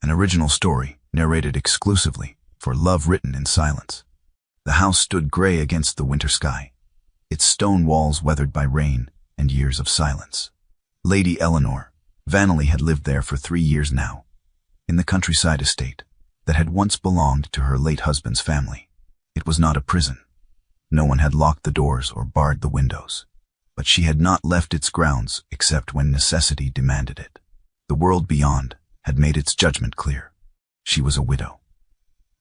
an original story narrated exclusively for love written in silence. The house stood gray against the winter sky, its stone walls weathered by rain and years of silence. Lady Elinor Vaneley had lived there for 3 years now, in the countryside estate that had once belonged to her late husband's family. It was not a prison. No one had locked the doors or barred the windows, but she had not left its grounds except when necessity demanded it. The world beyond had made its judgment clear. She was a widow.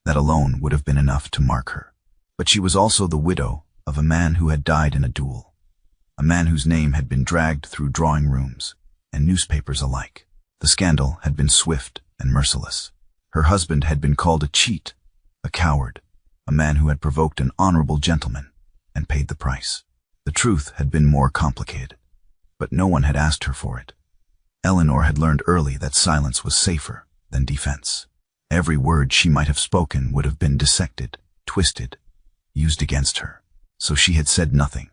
That alone would have been enough to mark her. But she was also the widow of a man who had died in a duel, a man whose name had been dragged through drawing rooms and newspapers alike. The scandal had been swift and merciless. Her husband had been called a cheat, a coward, a man who had provoked an honorable gentleman and paid the price. The truth had been more complicated, but no one had asked her for it. Elinor had learned early that silence was safer than defense. Every word she might have spoken would have been dissected, twisted, used against her. So she had said nothing.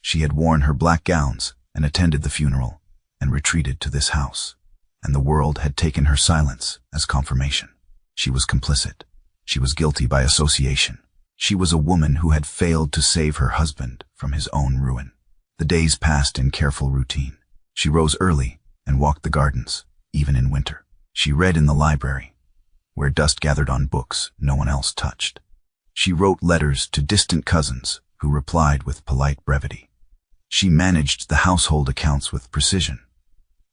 She had worn her black gowns and attended the funeral and retreated to this house. And the world had taken her silence as confirmation. She was complicit. She was guilty by association. She was a woman who had failed to save her husband from his own ruin. The days passed in careful routine. She rose early and walked the gardens, even in winter. She read in the library, where dust gathered on books no one else touched. She wrote letters to distant cousins who replied with polite brevity. She managed the household accounts with precision,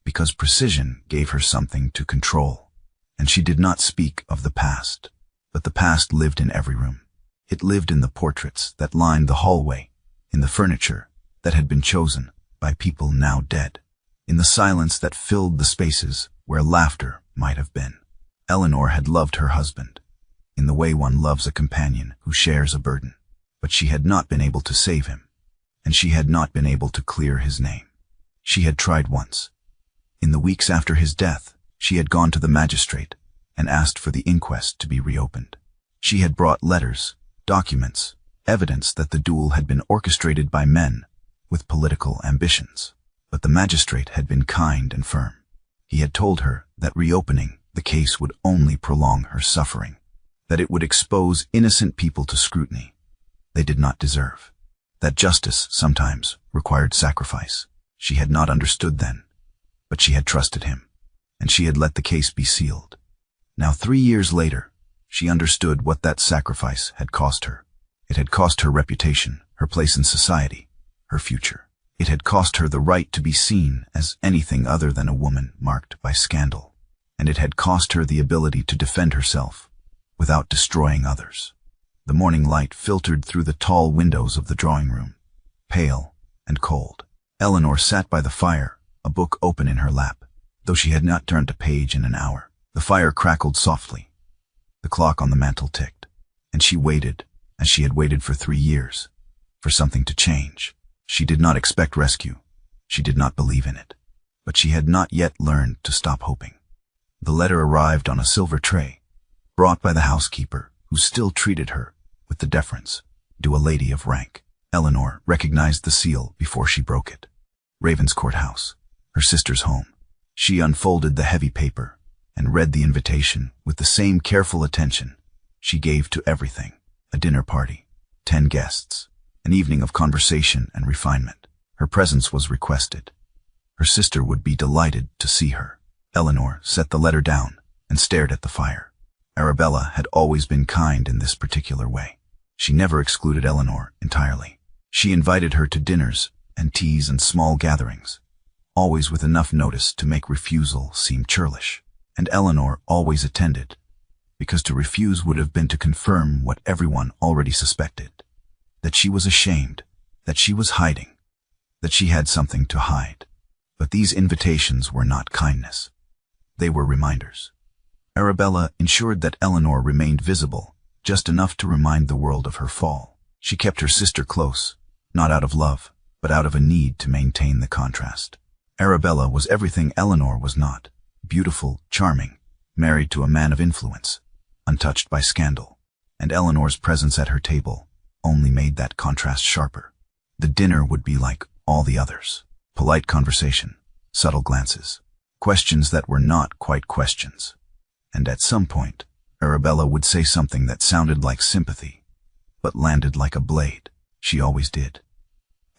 because precision gave her something to control. And she did not speak of the past, but the past lived in every room. It lived in the portraits that lined the hallway, in the furniture that had been chosen by people now dead, in the silence that filled the spaces where laughter might have been. Elinor had loved her husband, in the way one loves a companion who shares a burden, but she had not been able to save him, and she had not been able to clear his name. She had tried once. In the weeks after his death, she had gone to the magistrate and asked for the inquest to be reopened. She had brought letters, documents, evidence that the duel had been orchestrated by men with political ambitions. But the magistrate had been kind and firm. He had told her that reopening the case would only prolong her suffering, that it would expose innocent people to scrutiny they did not deserve, that justice sometimes required sacrifice. She had not understood then, but she had trusted him, and she had let the case be sealed. Now 3 years later, she understood what that sacrifice had cost her. It had cost her reputation, her place in society, her future. It had cost her the right to be seen as anything other than a woman marked by scandal. And it had cost her the ability to defend herself without destroying others. The morning light filtered through the tall windows of the drawing room, pale and cold. Elinor sat by the fire, a book open in her lap, though she had not turned a page in an hour. The fire crackled softly. The clock on the mantel ticked, and she waited, as she had waited for 3 years, for something to change. She did not expect rescue. She did not believe in it. But she had not yet learned to stop hoping. The letter arrived on a silver tray, brought by the housekeeper, who still treated her with the deference due a lady of rank. Elinor recognized the seal before she broke it. Ravenscourt House, her sister's home. She unfolded the heavy paper and read the invitation with the same careful attention she gave to everything. A dinner party, 10 guests, an evening of conversation and refinement. Her presence was requested. Her sister would be delighted to see her. Elinor set the letter down and stared at the fire. Arabella had always been kind in this particular way. She never excluded Elinor entirely. She invited her to dinners and teas and small gatherings, always with enough notice to make refusal seem churlish. And Elinor always attended, because to refuse would have been to confirm what everyone already suspected, that she was ashamed, that she was hiding, that she had something to hide. But these invitations were not kindness. They were reminders. Arabella ensured that Elinor remained visible, just enough to remind the world of her fall. She kept her sister close, not out of love, but out of a need to maintain the contrast. Arabella was everything Elinor was not: beautiful, charming, married to a man of influence, untouched by scandal. And Elinor's presence at her table only made that contrast sharper. The dinner would be like all the others. Polite conversation, subtle glances, questions that were not quite questions. And at some point, Arabella would say something that sounded like sympathy, but landed like a blade. She always did.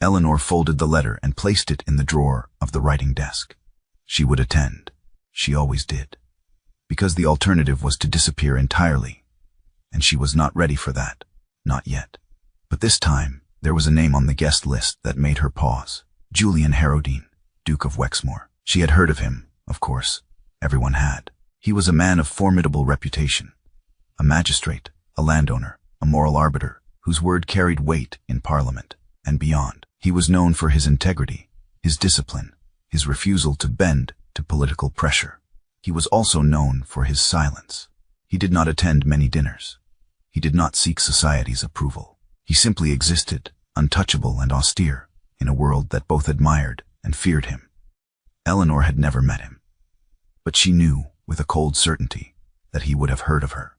Elinor folded the letter and placed it in the drawer of the writing desk. She would attend. She always did. Because the alternative was to disappear entirely, and she was not ready for that. Not yet. But this time, there was a name on the guest list that made her pause. Julian Harrowdene, Duke of Wexmoor. She had heard of him, of course. Everyone had. He was a man of formidable reputation. A magistrate, a landowner, a moral arbiter, whose word carried weight in Parliament and beyond. He was known for his integrity, his discipline, his refusal to bend to political pressure. He was also known for his silence. He did not attend many dinners. He did not seek society's approval. He simply existed, untouchable and austere, in a world that both admired and feared him. Elinor had never met him, but she knew with a cold certainty that he would have heard of her,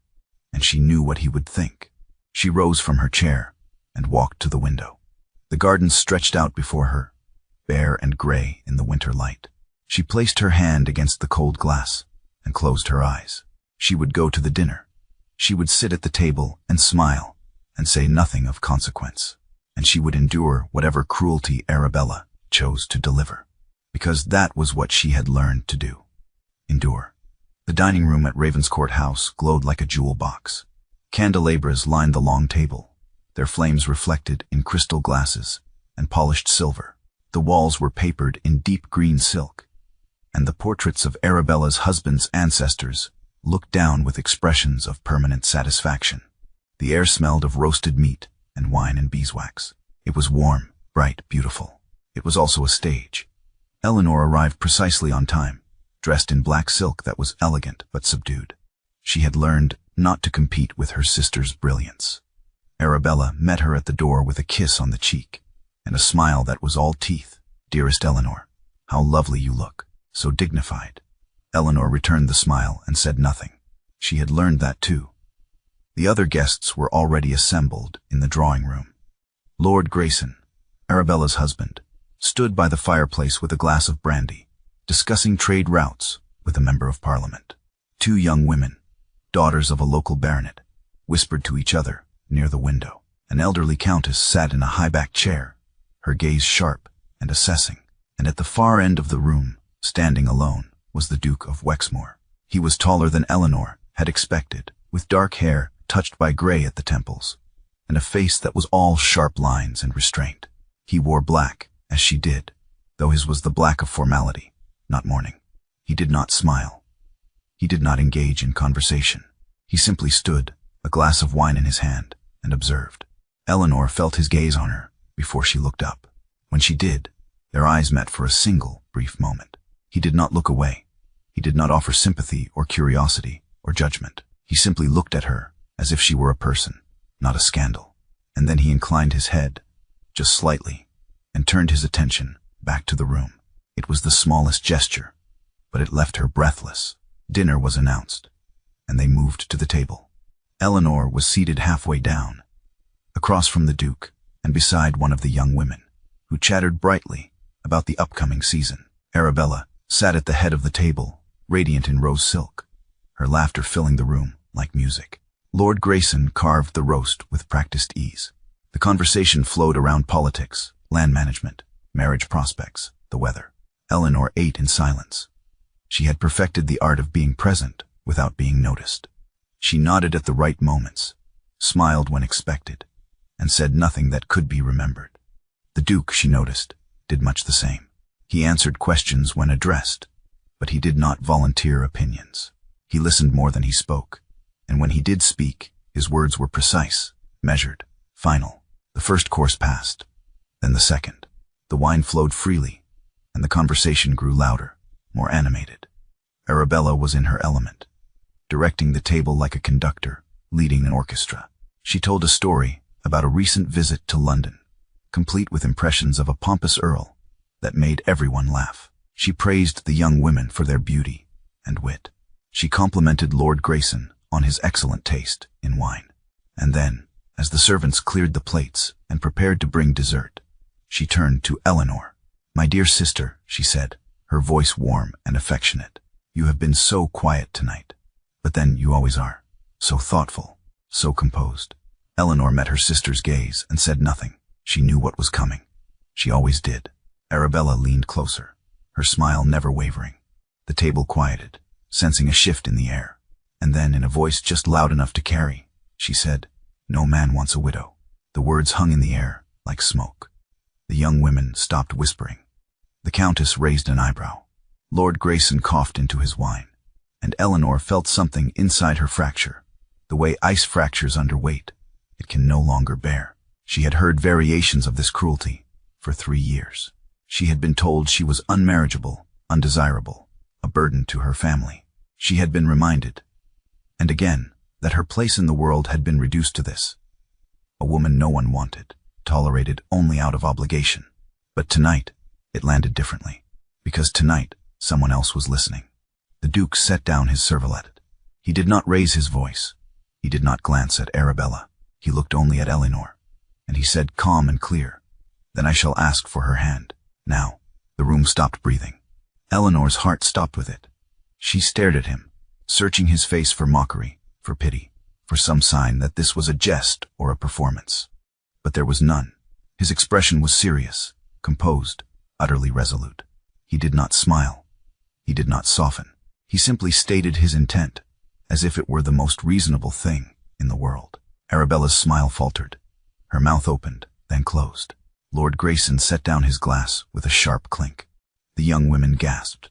and she knew what he would think. She rose from her chair and walked to the window. The garden stretched out before her, bare and gray in the winter light. She placed her hand against the cold glass and closed her eyes. She would go to the dinner. She would sit at the table and smile and say nothing of consequence, and she would endure whatever cruelty Arabella chose to deliver, because that was what she had learned to do. Endure. The dining room at Ravenscourt House glowed like a jewel box. Candelabras lined the long table, their flames reflected in crystal glasses and polished silver. The walls were papered in deep green silk, and the portraits of Arabella's husband's ancestors looked down with expressions of permanent satisfaction. The air smelled of roasted meat and wine and beeswax. It was warm, bright, beautiful. It was also a stage. Elinor arrived precisely on time, dressed in black silk that was elegant but subdued. She had learned not to compete with her sister's brilliance. Arabella met her at the door with a kiss on the cheek and a smile that was all teeth. "Dearest Elinor, how lovely you look, so dignified." Elinor returned the smile and said nothing. She had learned that too. The other guests were already assembled in the drawing room. Lord Grayson, Arabella's husband, stood by the fireplace with a glass of brandy, discussing trade routes with a member of Parliament. Two young women, daughters of a local baronet, whispered to each other near the window. An elderly countess sat in a high-backed chair, her gaze sharp and assessing, and at the far end of the room, standing alone, was the Duke of Wexmoor. He was taller than Elinor had expected, with dark hair touched by gray at the temples, and a face that was all sharp lines and restraint. He wore black, as she did, though his was the black of formality, not mourning. He did not smile. He did not engage in conversation. He simply stood, a glass of wine in his hand, and observed. Elinor felt his gaze on her before she looked up. When she did, their eyes met for a single, brief moment. He did not look away. He did not offer sympathy or curiosity or judgment. He simply looked at her as if she were a person, not a scandal. And then he inclined his head, just slightly, and turned his attention back to the room. It was the smallest gesture, but it left her breathless. Dinner was announced, and they moved to the table. Elinor was seated halfway down, across from the Duke, and beside one of the young women, who chattered brightly about the upcoming season. Arabella sat at the head of the table, radiant in rose silk, her laughter filling the room like music. Lord Grayson carved the roast with practiced ease. The conversation flowed around politics, land management, marriage prospects, the weather. Elinor ate in silence. She had perfected the art of being present without being noticed. She nodded at the right moments, smiled when expected, and said nothing that could be remembered. The Duke, she noticed, did much the same. He answered questions when addressed, but he did not volunteer opinions. He listened more than he spoke, and when he did speak, his words were precise, measured, final. The first course passed, then the second. The wine flowed freely, and the conversation grew louder, more animated. Arabella was in her element, directing the table like a conductor, leading an orchestra. She told a story about a recent visit to London, complete with impressions of a pompous earl that made everyone laugh. She praised the young women for their beauty and wit. She complimented Lord Grayson on his excellent taste in wine. And then, as the servants cleared the plates and prepared to bring dessert, she turned to Elinor. "My dear sister," she said, her voice warm and affectionate, "you have been so quiet tonight. But then you always are. So thoughtful, so composed. Elinor met her sister's gaze and said nothing. She knew what was coming. She always did. Arabella leaned closer, her smile never wavering. The table quieted, sensing a shift in the air. And then, in a voice just loud enough to carry, she said, "No man wants a widow." The words hung in the air, like smoke. The young women stopped whispering. The Countess raised an eyebrow. Lord Grayson coughed into his wine, and Elinor felt something inside her fracture, the way ice fractures under weight. It can no longer bear. She had heard variations of this cruelty for 3 years. She had been told she was unmarriageable, undesirable, a burden to her family. She had been reminded, and again, that her place in the world had been reduced to this. A woman no one wanted, tolerated only out of obligation. But tonight, it landed differently, because tonight, someone else was listening. The Duke set down his serviette. He did not raise his voice. He did not glance at Arabella. He looked only at Elinor, and he said calm and clear, "Then I shall ask for her hand." Now, the room stopped breathing. Elinor's heart stopped with it. She stared at him, searching his face for mockery, for pity, for some sign that this was a jest or a performance. But there was none. His expression was serious, composed, utterly resolute. He did not smile. He did not soften. He simply stated his intent, as if it were the most reasonable thing in the world. Arabella's smile faltered. Her mouth opened, then closed. Lord Grayson set down his glass with a sharp clink. The young women gasped.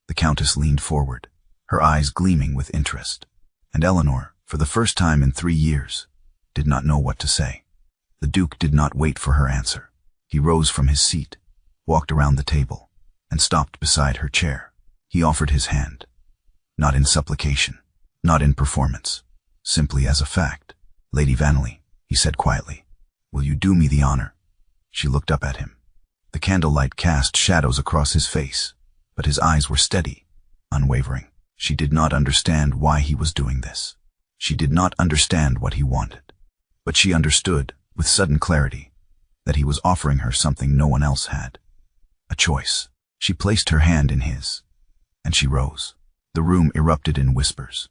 The Countess leaned forward, her eyes gleaming with interest. And Elinor, for the first time in 3 years, did not know what to say. The Duke did not wait for her answer. He rose from his seat, walked around the table, and stopped beside her chair. He offered his hand, not in supplication, not in performance, simply as a fact. "Lady Vaneley," he said quietly, "will you do me the honor?" She looked up at him. The candlelight cast shadows across his face, but his eyes were steady, unwavering. She did not understand why he was doing this. She did not understand what he wanted. But she understood, with sudden clarity, that he was offering her something no one else had. A choice. She placed her hand in his, and she rose. The room erupted in whispers.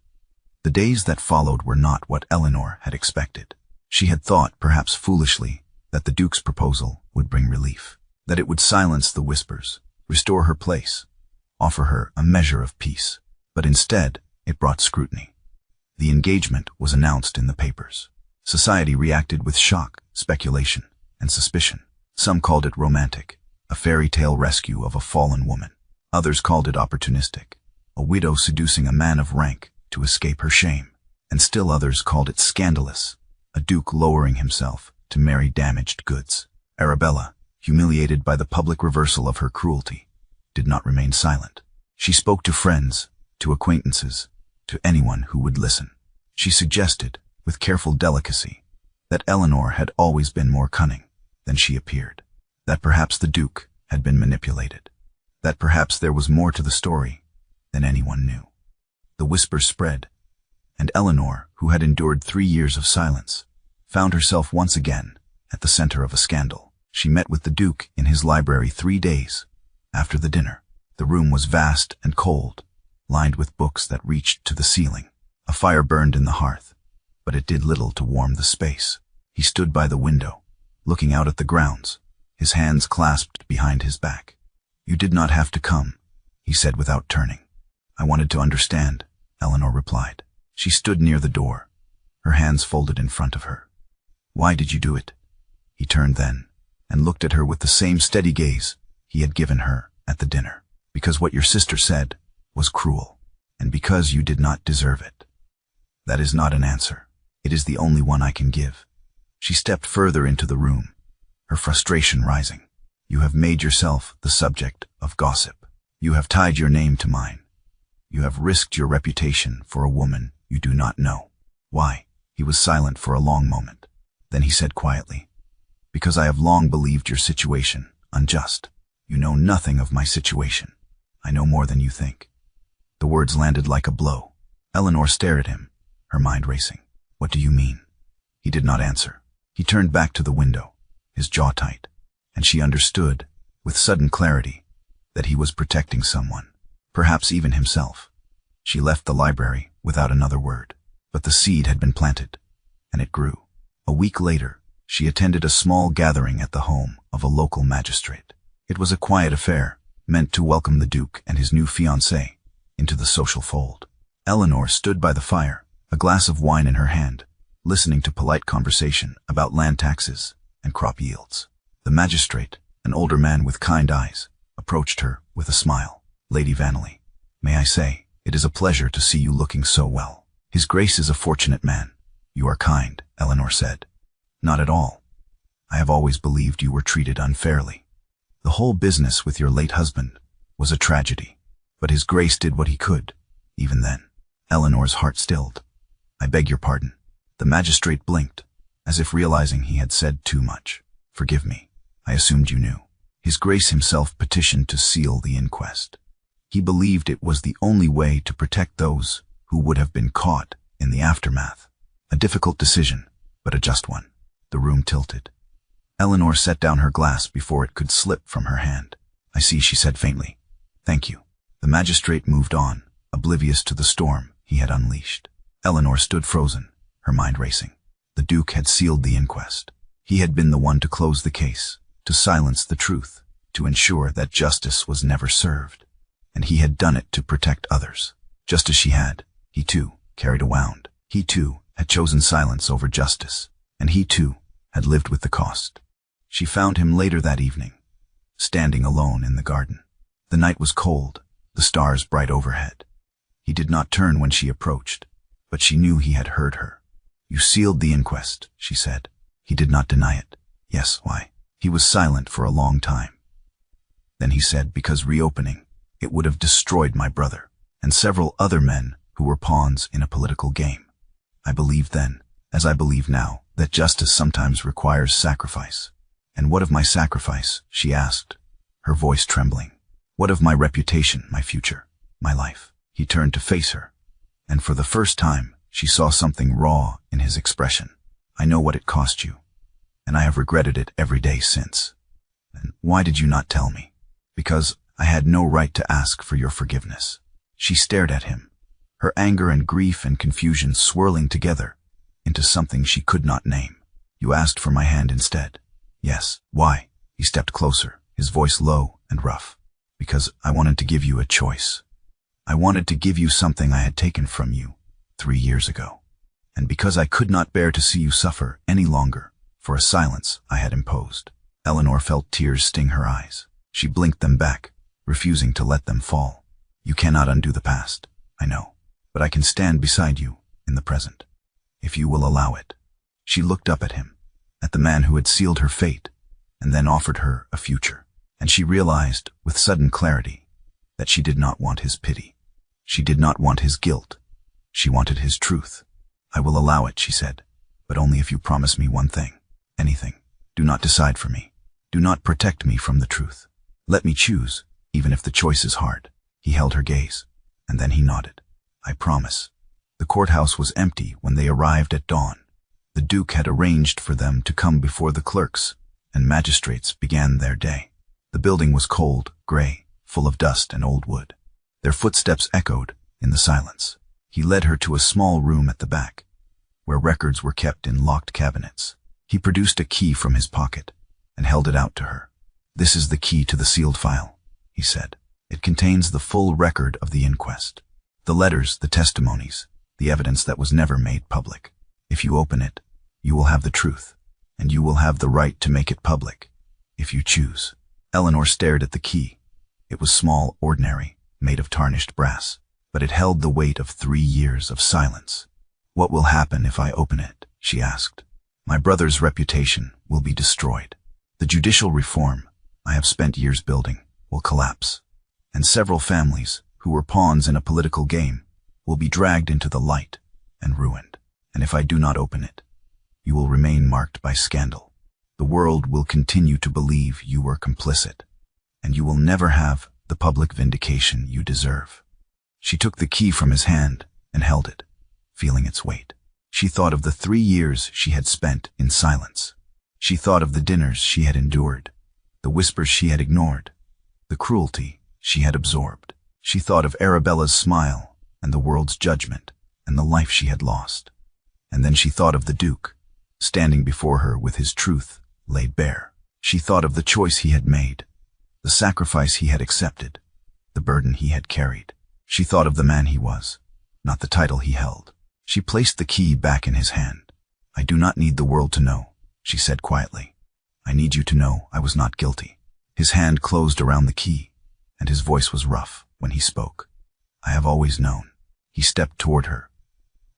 The days that followed were not what Elinor had expected. She had thought, perhaps foolishly, that the Duke's proposal would bring relief, that it would silence the whispers, restore her place, offer her a measure of peace. But instead, it brought scrutiny. The engagement was announced in the papers. Society reacted with shock, speculation, and suspicion. Some called it romantic, a fairy tale rescue of a fallen woman. Others called it opportunistic, a widow seducing a man of rank to escape her shame. And still others called it scandalous, a duke lowering himself to marry damaged goods. Arabella, humiliated by the public reversal of her cruelty, did not remain silent. She spoke to friends, to acquaintances, to anyone who would listen. She suggested, with careful delicacy, that Elinor had always been more cunning than she appeared, that perhaps the Duke had been manipulated, that perhaps there was more to the story than anyone knew. The whispers spread, and Elinor, who had endured 3 years of silence, found herself once again at the center of a scandal. She met with the Duke in his library 3 days after the dinner. The room was vast and cold, lined with books that reached to the ceiling. A fire burned in the hearth, but it did little to warm the space. He stood by the window, looking out at the grounds, his hands clasped behind his back. "You did not have to come," he said without turning. "I wanted to understand," Elinor replied. She stood near the door, her hands folded in front of her. "Why did you do it?" He turned then, and looked at her with the same steady gaze he had given her at the dinner. "Because what your sister said was cruel, and because you did not deserve it." "That is not an answer. It is the only one I can give." She stepped further into the room, her frustration rising. "You have made yourself the subject of gossip. You have tied your name to mine. You have risked your reputation for a woman you do not know." "Why?" He was silent for a long moment. Then he said quietly, "Because I have long believed your situation unjust. You know nothing of my situation. I know more than you think." The words landed like a blow. Elinor stared at him, her mind racing. "What do you mean?" He did not answer. He turned back to the window, his jaw tight, and she understood, with sudden clarity, that he was protecting someone, perhaps even himself. She left the library, without another word. But the seed had been planted, and it grew. A week later, she attended a small gathering at the home of a local magistrate. It was a quiet affair, meant to welcome the Duke and his new fiancée into the social fold. Elinor stood by the fire, a glass of wine in her hand, listening to polite conversation about land taxes and crop yields. The magistrate, an older man with kind eyes, approached her with a smile. "Lady Vaneley, may I say, it is a pleasure to see you looking so well." "His Grace is a fortunate man. You are kind," Elinor said. "Not at all. I have always believed you were treated unfairly. The whole business with your late husband was a tragedy, but His Grace did what he could, even then." Elinor's heart stilled. "I beg your pardon." The magistrate blinked, as if realizing he had said too much. "Forgive me. I assumed you knew. His Grace himself petitioned to seal the inquest. He believed it was the only way to protect those who would have been caught in the aftermath. A difficult decision, but a just one." The room tilted. Elinor set down her glass before it could slip from her hand. "I see," she said faintly. "Thank you." The magistrate moved on, oblivious to the storm he had unleashed. Elinor stood frozen, her mind racing. The Duke had sealed the inquest. He had been the one to close the case, to silence the truth, to ensure that justice was never served. And he had done it to protect others. Just as she had, he too carried a wound. He too had chosen silence over justice, and he too had lived with the cost. She found him later that evening, standing alone in the garden. The night was cold, the stars bright overhead. He did not turn when she approached, but she knew he had heard her. "You sealed the inquest," she said. He did not deny it. "Yes, why?" He was silent for a long time. Then he said, "Because reopening it would have destroyed my brother and several other men who were pawns in a political game. I believed then, as I believe now, that justice sometimes requires sacrifice." "And what of my sacrifice?" she asked, her voice trembling. "What of my reputation, my future, my life?" He turned to face her, and for the first time she saw something raw in his expression. "I know what it cost you, and I have regretted it every day since." "And why did you not tell me?" "Because I had no right to ask for your forgiveness." She stared at him, her anger and grief and confusion swirling together into something she could not name. "You asked for my hand instead." "Yes." "Why?" He stepped closer, his voice low and rough. "Because I wanted to give you a choice. I wanted to give you something I had taken from you 3 years ago. And because I could not bear to see you suffer any longer for a silence I had imposed." Elinor felt tears sting her eyes. She blinked them back, refusing to let them fall. "You cannot undo the past, I know, but I can stand beside you in the present, if you will allow it." She looked up at him, at the man who had sealed her fate, and then offered her a future. And she realized, with sudden clarity, that she did not want his pity. She did not want his guilt. She wanted his truth. "I will allow it," she said, "but only if you promise me one thing. Anything. Do not decide for me. Do not protect me from the truth. Let me choose, even if the choice is hard." He held her gaze, and then he nodded. "I promise." The courthouse was empty when they arrived at dawn. The Duke had arranged for them to come before the clerks, and magistrates began their day. The building was cold, gray, full of dust and old wood. Their footsteps echoed in the silence. He led her to a small room at the back, where records were kept in locked cabinets. He produced a key from his pocket and held it out to her. "This is the key to the sealed file," he said. "It contains the full record of the inquest. The letters, the testimonies, the evidence that was never made public. If you open it, you will have the truth, and you will have the right to make it public, if you choose." Elinor stared at the key. It was small, ordinary, made of tarnished brass, but it held the weight of 3 years of silence. "What will happen if I open it?" she asked. "My brother's reputation will be destroyed. The judicial reform I have spent years building will collapse, and several families who were pawns in a political game will be dragged into the light and ruined. And if I do not open it, you will remain marked by scandal. The world will continue to believe you were complicit, and you will never have the public vindication you deserve." She took the key from his hand and held it, feeling its weight. She thought of the 3 years she had spent in silence. She thought of the dinners she had endured, the whispers she had ignored, the cruelty she had absorbed. She thought of Arabella's smile and the world's judgment, and the life she had lost. And then she thought of the Duke, standing before her with his truth laid bare. She thought of the choice he had made, the sacrifice he had accepted, the burden he had carried. She thought of the man he was, not the title he held. She placed the key back in his hand. "I do not need the world to know," she said quietly. "I need you to know I was not guilty." His hand closed around the key, and his voice was rough when he spoke. "I have always known." He stepped toward her,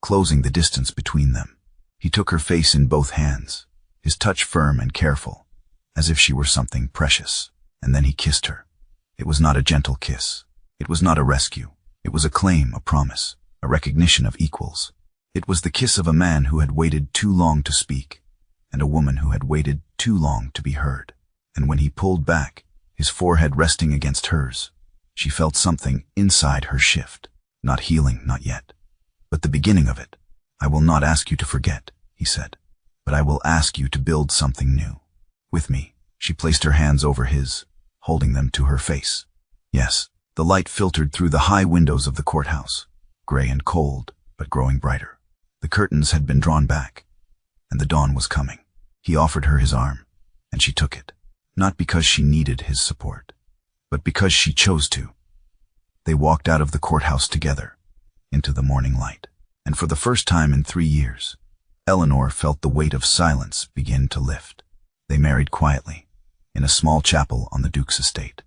closing the distance between them. He took her face in both hands, his touch firm and careful, as if she were something precious. And then he kissed her. It was not a gentle kiss. It was not a rescue. It was a claim, a promise, a recognition of equals. It was the kiss of a man who had waited too long to speak, and a woman who had waited too long to be heard. And when he pulled back, his forehead resting against hers, she felt something inside her shift. Not healing, not yet, but the beginning of it. "I will not ask you to forget," he said, "but I will ask you to build something new. With me." She placed her hands over his, holding them to her face. Yes, the light filtered through the high windows of the courthouse, gray and cold, but growing brighter. The curtains had been drawn back, and the dawn was coming. He offered her his arm, and she took it, not because she needed his support, but because she chose to. They walked out of the courthouse together, into the morning light. And for the first time in 3 years, Elinor felt the weight of silence begin to lift. They married quietly, in a small chapel on the Duke's estate.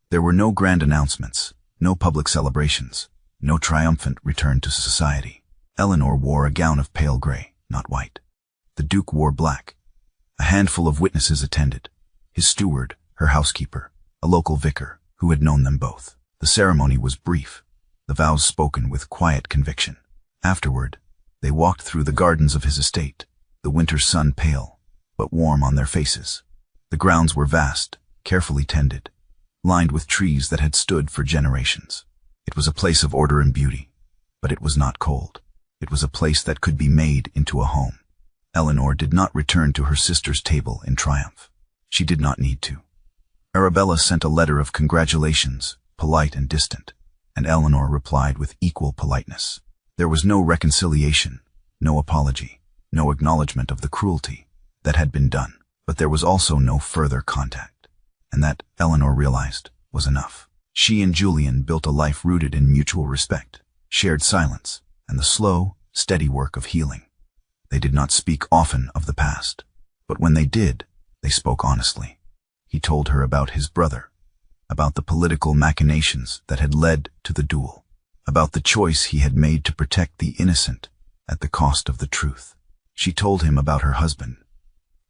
There were no grand announcements, no public celebrations, no triumphant return to society. Elinor wore a gown of pale gray, not white. The Duke wore black. A handful of witnesses attended, his steward, her housekeeper, a local vicar who had known them both. The ceremony was brief, the vows spoken with quiet conviction. Afterward, they walked through the gardens of his estate, the winter sun pale, but warm on their faces. The grounds were vast, carefully tended, lined with trees that had stood for generations. It was a place of order and beauty, but it was not cold. It was a place that could be made into a home. Elinor did not return to her sister's table in triumph. She did not need to. Arabella sent a letter of congratulations, polite and distant, and Elinor replied with equal politeness. There was no reconciliation, no apology, no acknowledgement of the cruelty that had been done, but there was also no further contact. And that, Elinor realized, was enough. She and Julian built a life rooted in mutual respect, shared silence, and the slow, steady work of healing. They did not speak often of the past, but when they did, they spoke honestly. He told her about his brother, about the political machinations that had led to the duel, about the choice he had made to protect the innocent at the cost of the truth. She told him about her husband,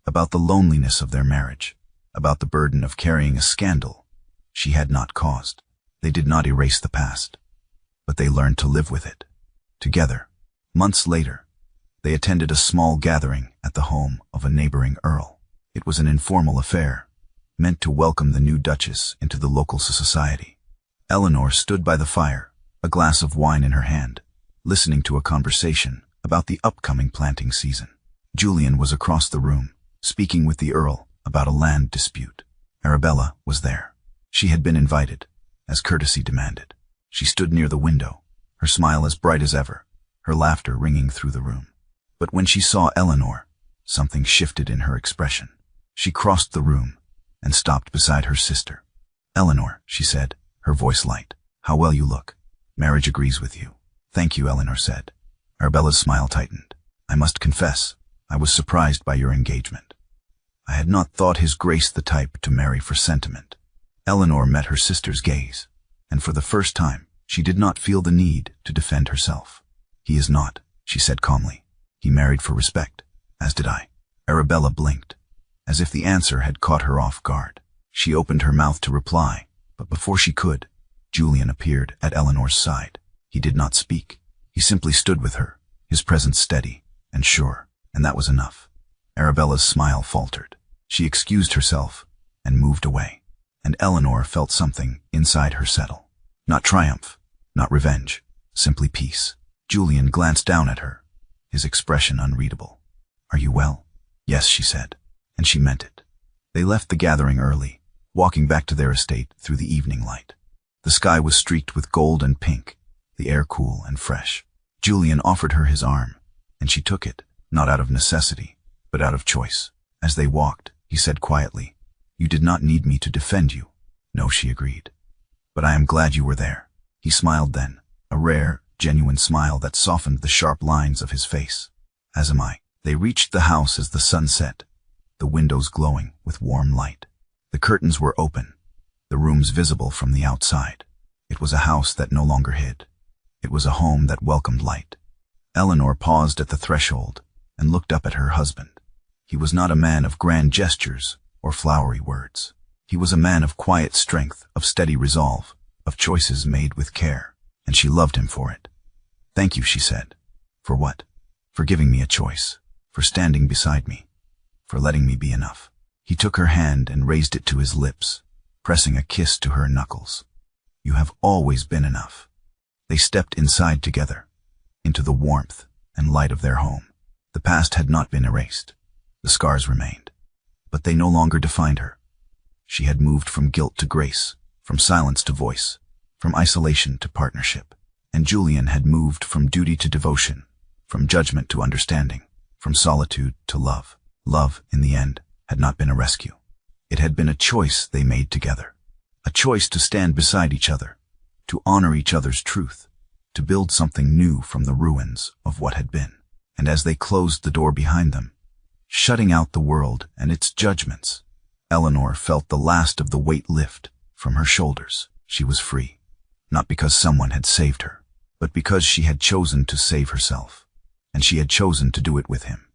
about the loneliness of their marriage, about the burden of carrying a scandal she had not caused. They did not erase the past, but they learned to live with it. Together, months later, they attended a small gathering at the home of a neighboring earl. It was an informal affair, meant to welcome the new duchess into the local society. Elinor stood by the fire, a glass of wine in her hand, listening to a conversation about the upcoming planting season. Julian was across the room, speaking with the earl about a land dispute. Arabella was there. She had been invited, as courtesy demanded. She stood near the window, her smile as bright as ever, her laughter ringing through the room. But when she saw Elinor, something shifted in her expression. She crossed the room and stopped beside her sister. "Elinor," she said, her voice light, "how well you look. Marriage agrees with you." "Thank you," Elinor said. Arabella's smile tightened. "I must confess, I was surprised by your engagement. I had not thought His Grace the type to marry for sentiment." Elinor met her sister's gaze, and for the first time, she did not feel the need to defend herself. "He is not," she said calmly. "He married for respect, as did I." Arabella blinked, as if the answer had caught her off guard. She opened her mouth to reply, but before she could, Julian appeared at Elinor's side. He did not speak. He simply stood with her, his presence steady and sure, and that was enough. Arabella's smile faltered. She excused herself and moved away, and Elinor felt something inside her settle. Not triumph, not revenge, simply peace. Julian glanced down at her, his expression unreadable. "Are you well?" "Yes," she said, and she meant it. They left the gathering early, walking back to their estate through the evening light. The sky was streaked with gold and pink, the air cool and fresh. Julian offered her his arm, and she took it, not out of necessity, but out of choice. As they walked, he said quietly, "You did not need me to defend you." "No," she agreed. "But I am glad you were there." He smiled then, a rare, genuine smile that softened the sharp lines of his face. "As am I." They reached the house as the sun set, the windows glowing with warm light. The curtains were open, the rooms visible from the outside. It was a house that no longer hid. It was a home that welcomed light. Elinor paused at the threshold and looked up at her husband. He was not a man of grand gestures or flowery words. He was a man of quiet strength, of steady resolve, of choices made with care, and she loved him for it. "Thank you," she said. "For what?" "For giving me a choice, for standing beside me, for letting me be enough." He took her hand and raised it to his lips, pressing a kiss to her knuckles. "You have always been enough." They stepped inside together, into the warmth and light of their home. The past had not been erased. The scars remained, but they no longer defined her. She had moved from guilt to grace, from silence to voice, from isolation to partnership. And Julian had moved from duty to devotion, from judgment to understanding, from solitude to love. Love, in the end, had not been a rescue. It had been a choice they made together. A choice to stand beside each other, to honor each other's truth, to build something new from the ruins of what had been. And as they closed the door behind them, shutting out the world and its judgments, Elinor felt the last of the weight lift from her shoulders. She was free, not because someone had saved her, but because she had chosen to save herself, and she had chosen to do it with him.